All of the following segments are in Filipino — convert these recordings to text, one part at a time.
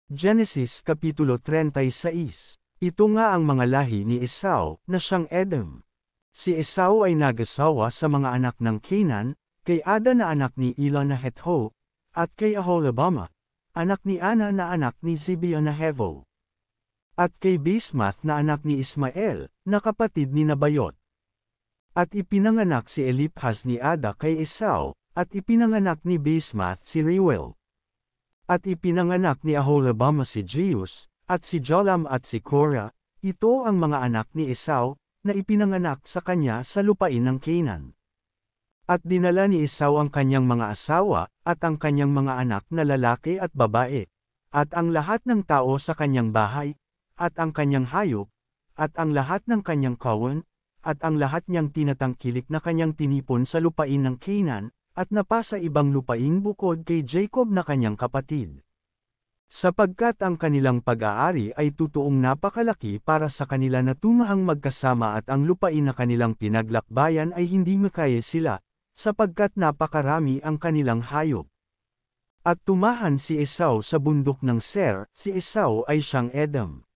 Genesis Kapitulo 36. Ito nga ang mga lahi ni Esau, na siyang Edom. Si Esau ay nag-asawa sa mga anak ng Canaan, kay Ada na anak ni Elon na Hetho, at kay Aholibama, anak ni Ana na anak ni Zibeon na Hevo. At kay Basemath na anak ni Ismael, na kapatid ni Nabayot. At ipinanganak si Eliphaz ni Ada kay Esau, at ipinanganak ni Basemath si Reuel. At ipinanganak ni Aholibama si Jeus, at si Jolam at si Korah, ito ang mga anak ni Esau, na ipinanganak sa kanya sa lupain ng Canaan. At dinala ni Esau ang kanyang mga asawa, at ang kanyang mga anak na lalaki at babae, at ang lahat ng tao sa kanyang bahay, at ang kanyang hayop, at ang lahat ng kanyang kawan, at ang lahat niyang tinatangkilik na kanyang tinipon sa lupain ng Canaan, at napasa ibang lupaing bukod kay Jacob na kanyang kapatid. Sapagkat ang kanilang pag-aari ay totoong napakalaki para sa kanila na tumahang magkasama at ang lupain na kanilang pinaglakbayan ay hindi makaya sila, sapagkat napakarami ang kanilang hayop. At tumahan si Esau sa bundok ng Seir, si Esau ay siyang Edom.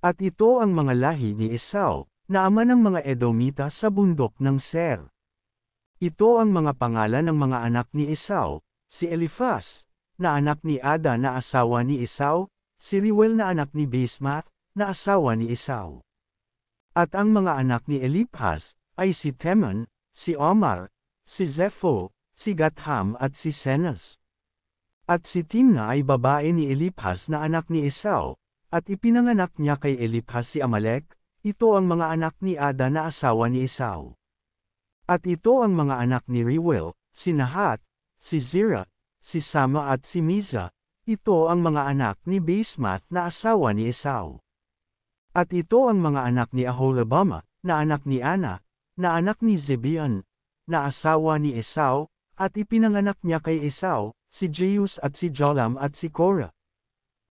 At ito ang mga lahi ni Esau, na ama ng mga Edomita sa bundok ng Seir. Ito ang mga pangalan ng mga anak ni Esau, si Eliphaz, na anak ni Ada na asawa ni Esau, si Reuel na anak ni Basemath, na asawa ni Esau. At ang mga anak ni Eliphaz, ay si Teman, si Omar, si Zepho, si Gatham at si Senas. At si Timna ay babae ni Eliphaz na anak ni Esau, at ipinanganak niya kay Eliphaz si Amalek, ito ang mga anak ni Ada na asawa ni Esau. At ito ang mga anak ni Reuel, si Nahat, si Zerah, si Sama at si Miza, ito ang mga anak ni Basemath na asawa ni Esau. At ito ang mga anak ni Aholibama, na anak ni Ana, na anak ni Zibeon, na asawa ni Esau, at ipinanganak niya kay Esau, si Jeus at si Jolam at si Korah.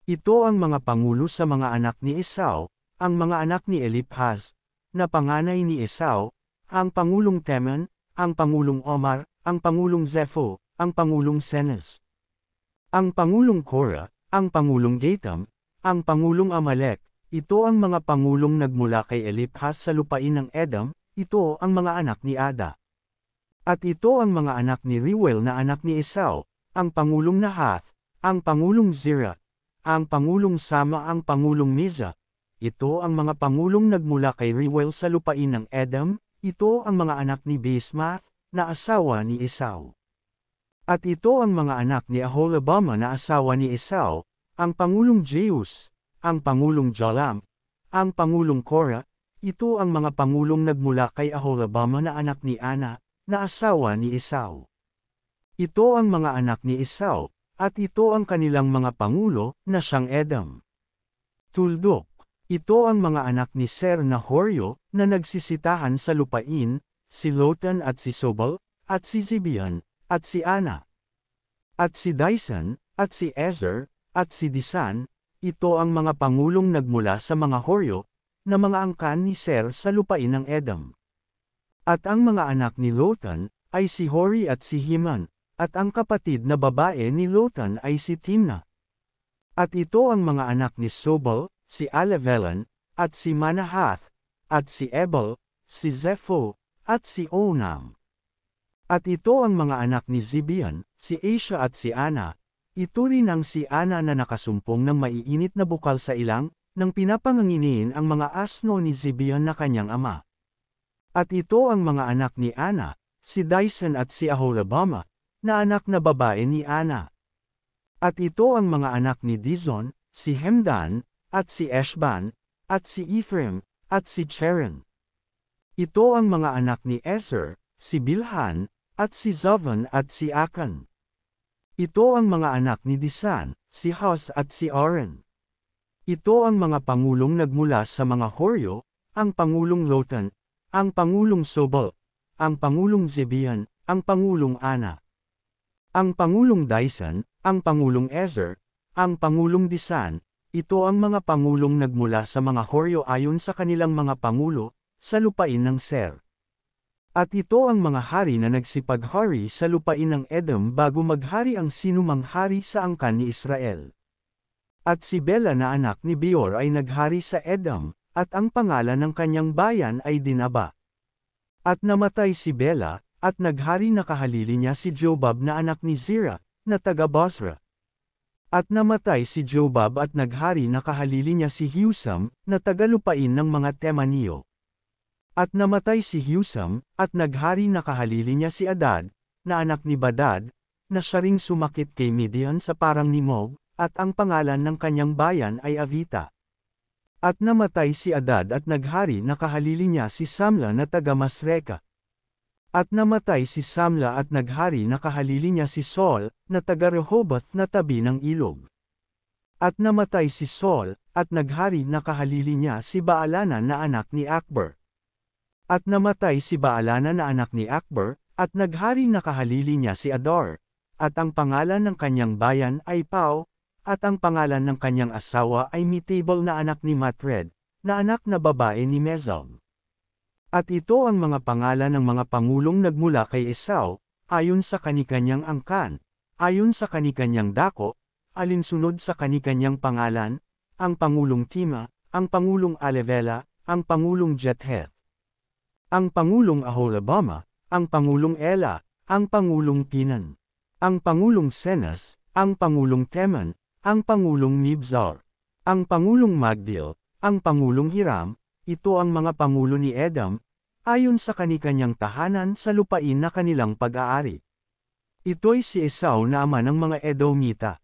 Ito ang mga pangulo sa mga anak ni Esau, ang mga anak ni Eliphaz, na panganay ni Esau, ang pangulong Teman, ang pangulong Omar, ang pangulong Zepho, ang pangulong Senas, ang pangulong Korah, ang pangulong Gatam, ang pangulong Amalek, ito ang mga pangulong nagmula kay Eliphaz sa lupain ng Edom, ito ang mga anak ni Ada. At ito ang mga anak ni Reuel na anak ni Esau, ang pangulong Nahath, ang pangulong Zerah, ang pangulong Sama ang pangulong Miza, ito ang mga pangulong nagmula kay Reuel sa lupain ng Edom, ito ang mga anak ni Basemath, na asawa ni Esau. At ito ang mga anak ni Aholibama na asawa ni Esau, ang pangulong Jeus, ang pangulong Jolam, ang pangulong Korah, ito ang mga pangulong nagmula kay Aholibama na anak ni Ana, na asawa ni Esau. Ito ang mga anak ni Esau, at ito ang kanilang mga pangulo, na siyang Edom. Tuldok. Ito ang mga anak ni Ser na Horyo, na nagsisitahan sa lupain, si Lotan at si Sobal, at si Zibeon, at si Ana, at si Dyson, at si Ezer, at si Disan, ito ang mga pangulong nagmula sa mga Horyo, na mga angkan ni Ser sa lupain ng Edom. At ang mga anak ni Lotan, ay si Hori at si Himan, at ang kapatid na babae ni Lotan ay si Timna. At ito ang mga anak ni Sobal, si Alevelan, at si Manahath, at si Ebal, si Zepho, at si Onam. At ito ang mga anak ni Zibeon, si Asha at si Ana, ito rin ang si Ana na nakasumpong ng maiinit na bukal sa ilang, nang pinapanganginiin ang mga asno ni Zibeon na kanyang ama. At ito ang mga anak ni Ana, si Dyson at si Aholibama, na anak na babae ni Ana. At ito ang mga anak ni Dizon, si Hemdan, at si Eshban, at si Ephraim, at si Cheran. Ito ang mga anak ni Ezer, si Bilhan, at si Zavan at si Akan. Ito ang mga anak ni Disan, si Hus at si Oren. Ito ang mga pangulong nagmula sa mga Horyo, ang pangulong Lotan, ang pangulong Sobal, ang pangulong Zibeon, ang pangulong Ana, ang pangulong Dyson, ang pangulong Ezer, ang pangulong Disan, ito ang mga pangulong nagmula sa mga Horyo ayon sa kanilang mga pangulo, sa lupain ng Ser. At ito ang mga hari na nagsipaghari sa lupain ng Edom bago maghari ang sinumang hari sa angkan ni Israel. At si Bela na anak ni Beor ay naghari sa Edom, at ang pangalan ng kanyang bayan ay Dinaba. At namatay si Bela, at naghari na kahalili niya si Jobab na anak ni Zerah, na taga Bosra. At namatay si Jobab at naghari na kahalili niya si Husam, na tagalupain ng mga Temaniyo. At namatay si Husam, at naghari na kahalili niya si Adad, na anak ni Badad, na siya ring sumakit kay Midian sa parang Nimog, at ang pangalan ng kanyang bayan ay Avita. At namatay si Adad at naghari na kahalili niya si Samla na taga Masreka. At namatay si Samla at naghari na kahalili niya si Saul, na taga Rehoboth na tabi ng ilog. At namatay si Saul, at naghari na kahalili niya si Baalana na anak ni Akbar. At namatay si Baalana na anak ni Akbar, at naghari na kahalili niya si Adar. At ang pangalan ng kanyang bayan ay Pau, at ang pangalan ng kanyang asawa ay Mitable na anak ni Matred, na anak na babae ni Mezab. At ito ang mga pangalan ng mga pangulong nagmula kay Esau, ayon sa kanikanyang angkan, ayon sa kanikanyang dako, alinsunod sa kanikanyang pangalan, ang Pangulong Tima, ang Pangulong Alevela, ang Pangulong Jetheth, ang Pangulong Aholabama, ang Pangulong Ela, ang Pangulong Pinan, ang Pangulong Senas, ang Pangulong Teman, ang Pangulong Mibzar, ang Pangulong Magdil, ang Pangulong Hiram. Ito ang mga pangulo ni Edom, ayon sa kanikanyang tahanan sa lupain na kanilang pag-aari. Ito'y si Esau na ama ng mga Edomita.